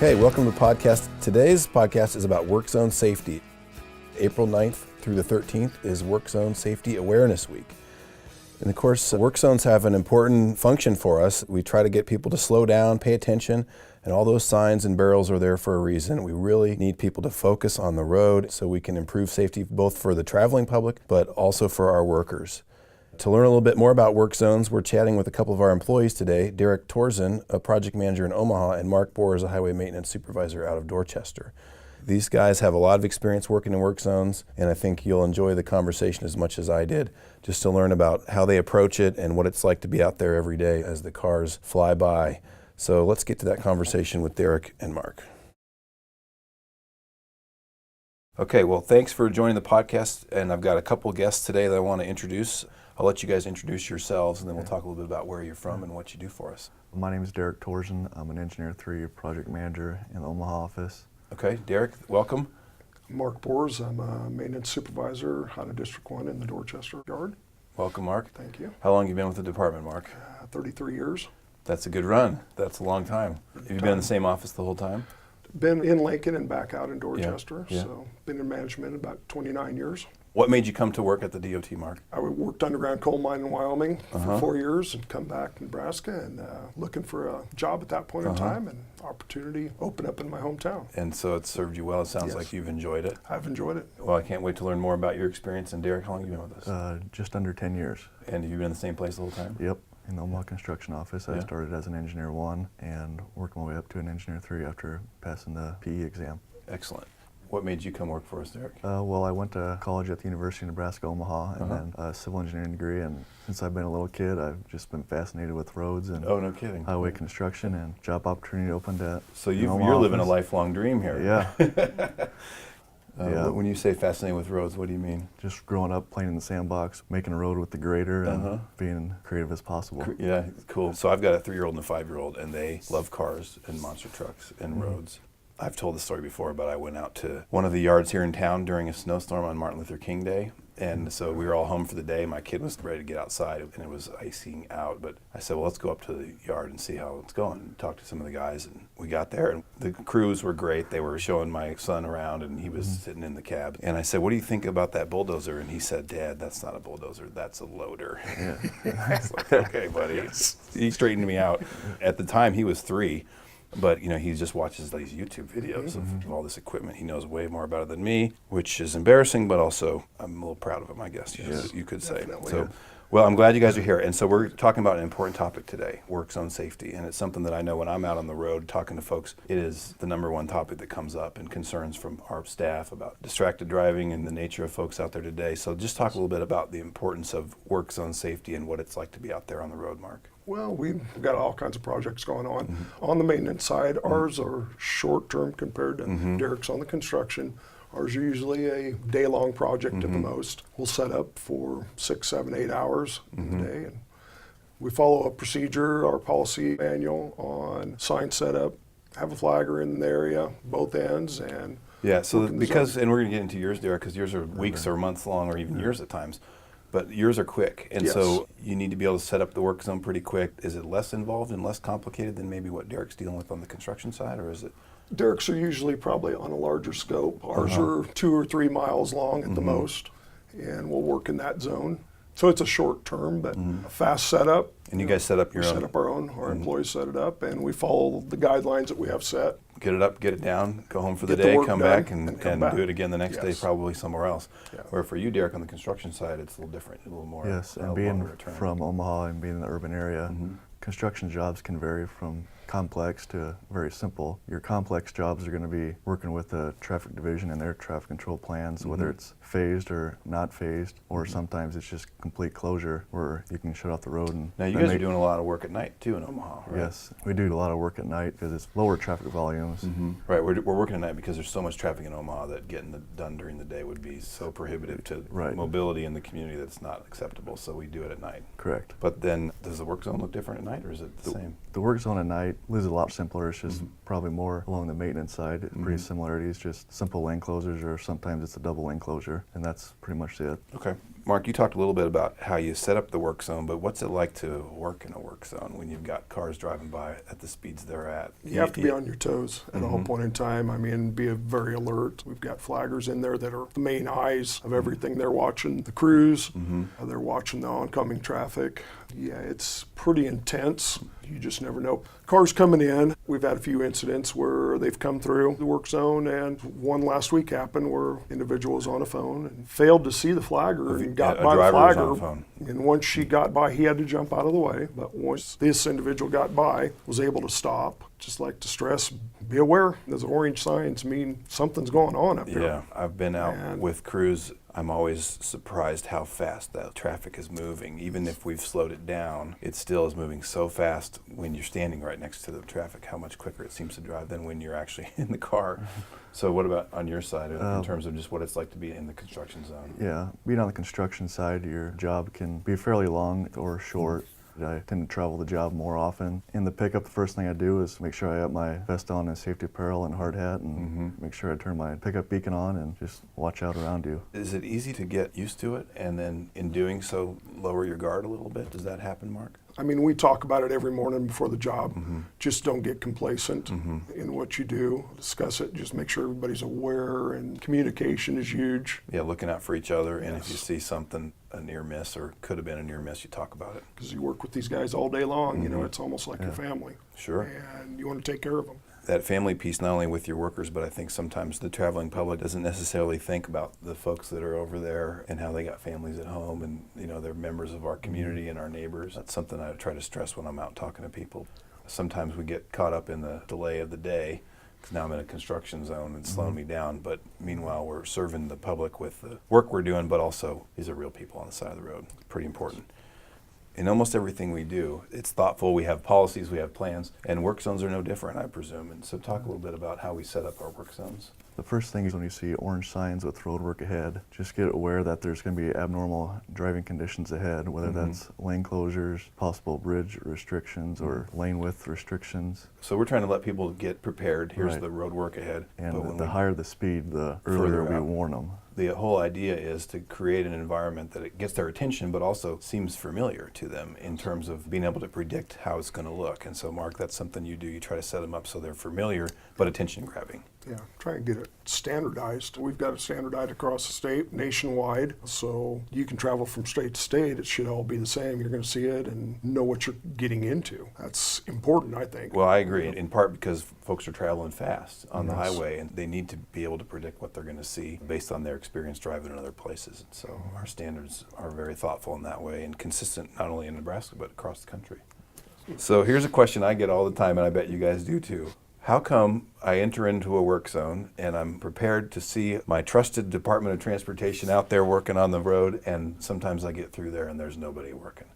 Okay, welcome to the podcast. Today's podcast is about Workzone safety. April 9th through the 13th is Workzone Safety Awareness Week. And of course, Workzones have an important function for us. We try to get people to slow down, pay attention, and all those signs and barrels are there for a reason. We really need people to focus on the road so we can improve safety both for the traveling public, but also for our workers. To learn a little bit more about Workzones, we're chatting with a couple of our employees today, Director Torczon, a project manager in Omaha, and Mark Bohr, a highway maintenance supervisor out of Dorchester. These guys have a lot of experience working in Workzones, and I think you'll enjoy the conversation as much as I did, just to learn about how they approach it and what it's like to be out there every day as the cars fly by. So let's get to that conversation with Derek and Mark. Okay, well, thanks for joining the podcast, and I've got a couple guests today that I want to introduce. I'll let you guys introduce yourselves, and then we'll talk a little bit about where you're from and what you do for us. My name is Director Torczon. I'm an Engineer 3 project manager in the Omaha office. Okay, Derek, welcome. Mark Bohr, I'm a maintenance supervisor out of District 1 in the Dorchester yard. Welcome, Mark. Thank you. How long have you been with the department, Mark? 33 years. That's a good run. That's a long time. Have you been in the same office the whole time? Been in Lincoln and back out in Dorchester, Yeah. so been in management about 29 years. What made you come to work at the DOT, Mark? I worked underground coal mine in Wyoming for 4 years and come back to Nebraska and looking for a job at that point in time, and opportunity opened up in my hometown. And so it served you well. It sounds Yes. like you've enjoyed it. I've enjoyed it. Well, I can't wait to learn more about your experience. And Derek, how long have you been with us? Just under 10 years. And have you been in the same place the whole time? Yep, in the Omaha construction office. I Yeah. started as an Engineer 1 and worked my way up to an Engineer 3 after passing the PE exam. Excellent. What made you come work for us, Derek? Well, I went to college at the University of Nebraska, Omaha, and then a civil engineering degree. And since I've been a little kid, I've just been fascinated with roads and Oh, no kidding. highway construction, and job opportunity opened at So an you're Omaha living a office. lifelong dream here. Yeah, Yeah. When you say fascinated with roads, what do you mean? just growing up playing in the sandbox, making a road with the grader, and being creative as possible. Yeah, cool. So I've got a 3-year-old and a 5-year-old, and they love cars and monster trucks and roads. I've told this story before, but I went out to one of the yards here in town during a snowstorm on Martin Luther King Day. And so we were all home for the day. My kid was ready to get outside, and it was icing out. But I said, well, let's go up to the yard and see how it's going, and talk to some of the guys. And we got there, and the crews were great. They were showing my son around, and he was sitting in the cab. And I said, what do you think about that bulldozer? And he said, Dad, that's not a bulldozer. That's a loader. Yeah. I was like, okay, buddy. He straightened me out. At the time, he was 3. But, he just watches these YouTube videos of all this equipment. He knows way more about it than me, which is embarrassing, but also I'm a little proud of him, I guess you could say. Definitely. So, well, I'm glad you guys are here. And so we're talking about an important topic today, Workzone safety. And it's something that I know when I'm out on the road talking to folks, it is the number one topic that comes up, and concerns from our staff about distracted driving and the nature of folks out there today. So just talk a little bit about the importance of Workzone safety and what it's like to be out there on the road, Mark. Well, we've got all kinds of projects going on. On the maintenance side, ours are short-term compared to Derek's on the construction. Ours are usually a day-long project at the most. We'll set up for 6, 7, 8 hours in the day, and we follow a procedure, our policy manual on sign setup, have a flagger in the area, both ends, and Yeah, so work in the because, zone. and we're going to get into yours, Derek, because yours are weeks or months long or even years at times, but yours are quick. And Yes. so you need to be able to set up the work zone pretty quick. Is it less involved and less complicated than maybe what Derek's dealing with on the construction side, or is it? Derek's are usually probably on a larger scope. Ours are 2 or 3 miles long at the most, and we'll work in that zone. So it's a short term, but a fast setup. And you guys set up your We own? set up our own. Our employees set it up, and we follow the guidelines that we have set. Get it up, get it down, go home for the Get the day, work come done, back and come back. do it again the next day, Yes. probably somewhere else. Yeah. Where for you, Derek, on the construction side, it's a little different, a little more. Yes, and longer being term. from Omaha and being in the urban area, construction jobs can vary from complex to very simple. Your complex jobs are going to be working with the traffic division and their traffic control plans, whether it's phased or not phased, or sometimes it's just complete closure where you can shut off the road. And Now, you then guys they- are doing a lot of work at night, too, in Omaha, right? Yes, we do a lot of work at night because it's lower traffic volumes. Right, we're working at night because there's so much traffic in Omaha that getting it done during the day would be so prohibitive to Right. mobility in the community that's not acceptable, so we do it at night. Correct. But then, does the work zone look different at night, or is it the same? The work zone at night is a lot simpler. It's just probably more along the maintenance side. Pretty similarities, just simple lane closures, or sometimes it's a double lane closure, and that's pretty much it. Okay. Mark, you talked a little bit about how you set up the work zone, but what's it like to work in a work zone when you've got cars driving by at the speeds they're at? You have to be on your toes at all point in time. I mean, be very alert. We've got flaggers in there that are the main eyes of everything. They're watching the crews, they're watching the oncoming traffic. Yeah, it's pretty intense. You just never know. Cars coming in, we've had a few incidents where they've come through the work zone, and one last week happened where individual was on a phone and failed to see the flagger and got by the flagger. And once she got by, he had to jump out of the way. But once this individual got by, was able to stop. Just like to stress, be aware. Those orange signs mean something's going on up here. Yeah, I've been out with crews. I'm always surprised how fast that traffic is moving. Even if we've slowed it down, it still is moving so fast when you're standing right next to the traffic, how much quicker it seems to drive than when you're actually in the car. So what about on your side in terms of just what it's like to be in the construction zone? Yeah, being on the construction side, your job can be fairly long or short. I tend to travel the job more often. In the pickup, the first thing I do is make sure I have my vest on and safety apparel and hard hat, and make sure I turn my pickup beacon on and just watch out around you. Is it easy to get used to it and then in doing so lower your guard a little bit? Does that happen, Mark? I mean, we talk about it every morning before the job. Just don't get complacent in what you do. Discuss it. Just make sure everybody's aware, and communication is huge. Yeah, looking out for each other, and if you see something, a near miss or could have been a near miss, you talk about it. Because you work with these guys all day long, you know, it's almost like your family. Sure. And you want to take care of them. That family piece, not only with your workers, but I think sometimes the traveling public doesn't necessarily think about the folks that are over there and how they got families at home, and you know, they're members of our community and our neighbors. That's something I try to stress when I'm out talking to people. Sometimes we get caught up in the delay of the day, because now I'm in a construction zone and it's slowing me down, but meanwhile we're serving the public with the work we're doing, but also these are real people on the side of the road. Pretty important. In almost everything we do, it's thoughtful. We have policies, we have plans, and work zones are no different, I presume. And so talk a little bit about how we set up our work zones. The first thing is when you see orange signs with road work ahead, just get aware that there's going to be abnormal driving conditions ahead, whether that's lane closures, possible bridge restrictions, or lane width restrictions. So we're trying to let people get prepared. Here's the road work ahead. And the higher the speed, the earlier we warn them. The whole idea is to create an environment that it gets their attention, but also seems familiar to them in terms of being able to predict how it's going to look. And so, Mark, that's something you do. You try to set them up so they're familiar, but attention-grabbing. Yeah, try and get it standardized. We've got it standardized across the state, nationwide, so you can travel from state to state. It should all be the same. You're going to see it and know what you're getting into. That's important, I think. Well, I agree, in part because folks are traveling fast on the highway, and they need to be able to predict what they're going to see based on their experience driving in other places. And so our standards are very thoughtful in that way and consistent not only in Nebraska, but across the country. So here's a question I get all the time, and I bet you guys do too. How come I enter into a work zone and I'm prepared to see my trusted Department of Transportation out there working on the road, and sometimes I get through there and there's nobody working?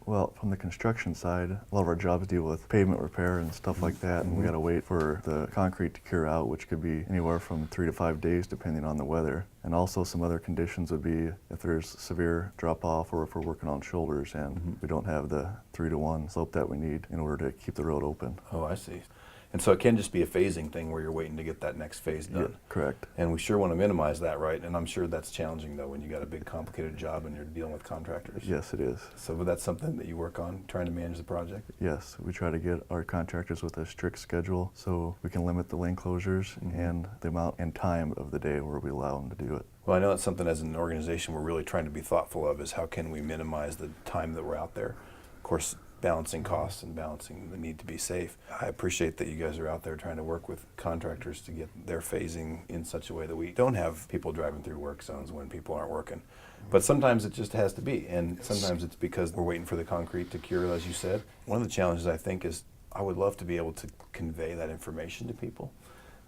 Well, from the construction side, a lot of our jobs deal with pavement repair and stuff like that, and we got to wait for the concrete to cure out, which could be anywhere from 3 to 5 days depending on the weather. And also some other conditions would be if there's severe drop-off, or if we're working on shoulders and we don't have the 3-to-1 slope that we need in order to keep the road open. Oh, I see. And so it can just be a phasing thing where you're waiting to get that next phase done. Yeah, correct. And we sure want to minimize that, right? And I'm sure that's challenging, though, when you got a big, complicated job and you're dealing with contractors. Yes, it is. So that's something that you work on, trying to manage the project? Yes, we try to get our contractors with a strict schedule so we can limit the lane closures and the amount and time of the day where we allow them to do it. Well, I know that's something as an organization we're really trying to be thoughtful of, is how can we minimize the time that we're out there. Of course, balancing costs and balancing the need to be safe. I appreciate that you guys are out there trying to work with contractors to get their phasing in such a way that we don't have people driving through work zones when people aren't working. But sometimes it just has to be, and sometimes it's because we're waiting for the concrete to cure, as you said. One of the challenges, I think, is I would love to be able to convey that information to people.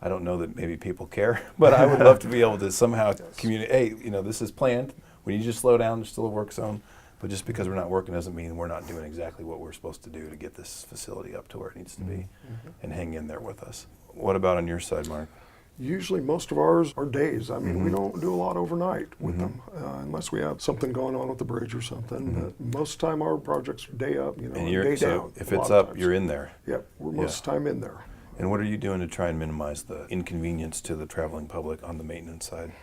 I don't know that maybe people care, but I would love to be able to somehow communicate, hey, you know, this is planned. We need you to slow down. There's still a work zone. But just because we're not working doesn't mean we're not doing exactly what we're supposed to do to get this facility up to where it needs to be, and hang in there with us. What about on your side, Mark? Usually most of ours are days. I mean, we don't do a lot overnight with them, unless we have something going on with the bridge or something. But most of the time our projects are day up, you know, And day so down. if it's up, you're in there. Yep, we're most of the time in there. And what are you doing to try and minimize the inconvenience to the traveling public on the maintenance side?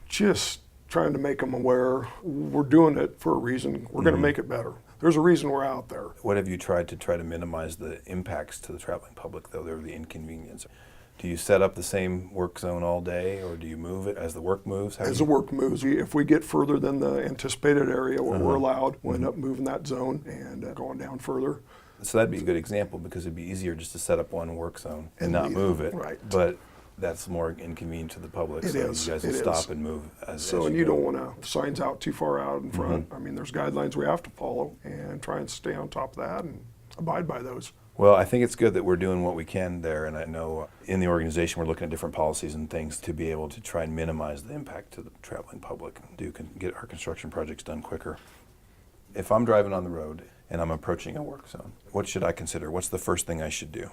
Just trying to make them aware we're doing it for a reason. We're going to make it better. There's a reason we're out there. What have you tried to minimize the impacts to the traveling public, though, or the inconvenience? Do you set up the same work zone all day, or do you move it as the work moves? As the work moves, if we get further than the anticipated area where we're allowed, we'll end up moving that zone and going down further. So that'd be a good example, because it'd be easier just to set up one work zone and not move it. Right. But that's more inconvenient to the public. It so is. You guys will stop and move as And you you go. don't want to signs out too far out in front. I mean, there's guidelines we have to follow and try and stay on top of that and abide by those. Well, I think it's good that we're doing what we can there, and I know in the organization we're looking at different policies and things to be able to try and minimize the impact to the traveling public, get our construction projects done quicker. If I'm driving on the road and I'm approaching a work zone, what should I consider? What's the first thing I should do?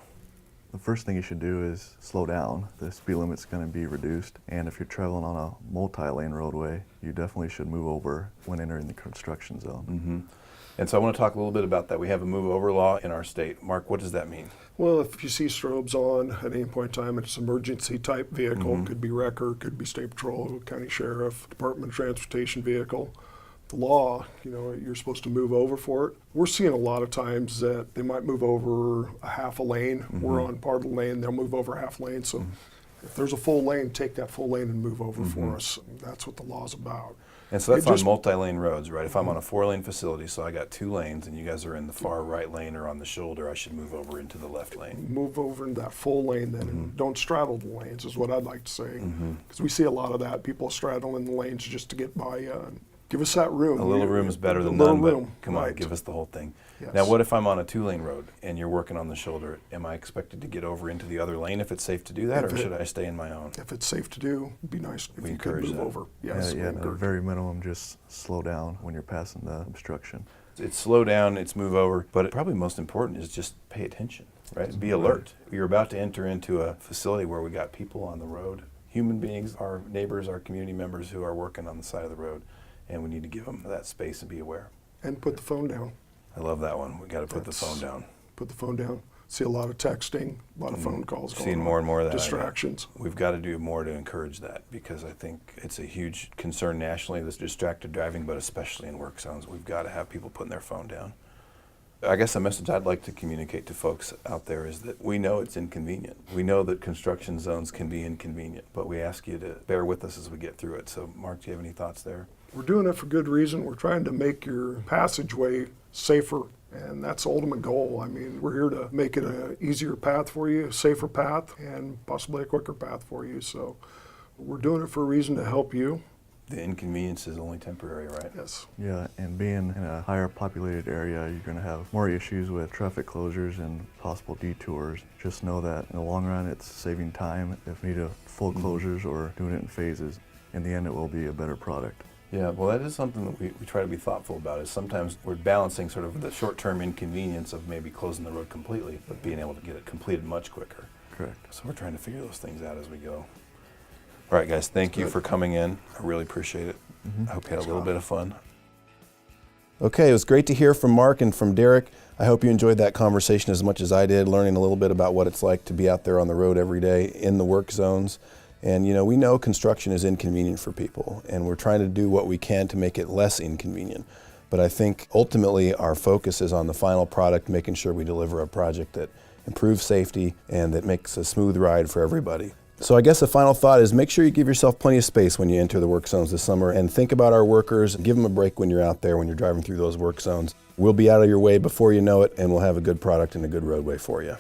The first thing you should do is slow down. The speed limit's going to be reduced, and if you're traveling on a multi-lane roadway, you definitely should move over when entering the construction zone. And so I want to talk a little bit about that. We have a move over law in our state. Mark, what does that mean? Well, if you see strobes on at any point in time, it's an emergency type vehicle. Could be wrecker, could be state patrol, county sheriff, Department of Transportation vehicle. The law, you're supposed to move over for it. We're seeing a lot of times that they might move over a half a lane. We're on part of the lane, they'll move over half lane. So if there's a full lane, take that full lane and move over for us. That's what the law's about. And so that's on multi-lane roads, right? If I'm on a 4-lane facility, so I got 2 lanes, and you guys are in the far right lane or on the shoulder, I should move over into the left lane. Move over into that full lane then, and don't straddle the lanes is what I'd like to say. Because we see a lot of that, people straddling the lanes just to get by. Give us that room. A little room is better than little none, but room. come on, Right. give us the whole thing. Yes. Now, what if I'm on a 2-lane road and you're working on the shoulder? Am I expected to get over into the other lane if it's safe to do that, or should I stay in my own? If it's safe to do, it'd be nice if We you could encourage move that. over. Yes, we At a encourage. very minimum, just slow down when you're passing the obstruction. It's slow down, it's move over, but probably most important is just pay attention, right? Be alert. You're about to enter into a facility where we got people on the road, human beings, our neighbors, our community members who are working on the side of the road, and we need to give them that space and be aware. And put the phone down. I love that one. We got to put the phone down. Put the phone down. See a lot of texting, a lot of phone calls going on. Seeing more and more of that. Distractions. We've got to do more to encourage that, because I think it's a huge concern nationally, this distracted driving, but especially in work zones. We've got to have people putting their phone down. I guess the message I'd like to communicate to folks out there is that we know it's inconvenient. We know that construction zones can be inconvenient, but we ask you to bear with us as we get through it. So, Mark, do you have any thoughts there? We're doing it for good reason. We're trying to make your passageway safer, and that's the ultimate goal. I mean, we're here to make it an easier path for you, a safer path, and possibly a quicker path for you. So we're doing it for a reason to help you. The inconvenience is only temporary, right? Yes. Yeah, and being in a higher populated area, you're going to have more issues with traffic closures and possible detours. Just know that in the long run, it's saving time if you need a full closures or doing it in phases. In the end, it will be a better product. Yeah, well, that is something that we try to be thoughtful about, is sometimes we're balancing sort of the short-term inconvenience of maybe closing the road completely, but being able to get it completed much quicker. Correct. So we're trying to figure those things out as we go. All right, guys, thank you for coming in. I really appreciate it. I hope you had a little bit of fun. Okay, it was great to hear from Mark and from Derek. I hope you enjoyed that conversation as much as I did, learning a little bit about what it's like to be out there on the road every day in the work zones. And we know construction is inconvenient for people, and we're trying to do what we can to make it less inconvenient. But I think ultimately our focus is on the final product, making sure we deliver a project that improves safety and that makes a smooth ride for everybody. So I guess the final thought is make sure you give yourself plenty of space when you enter the work zones this summer, and think about our workers. Give them a break when you're out there, when you're driving through those work zones. We'll be out of your way before you know it, and we'll have a good product and a good roadway for you.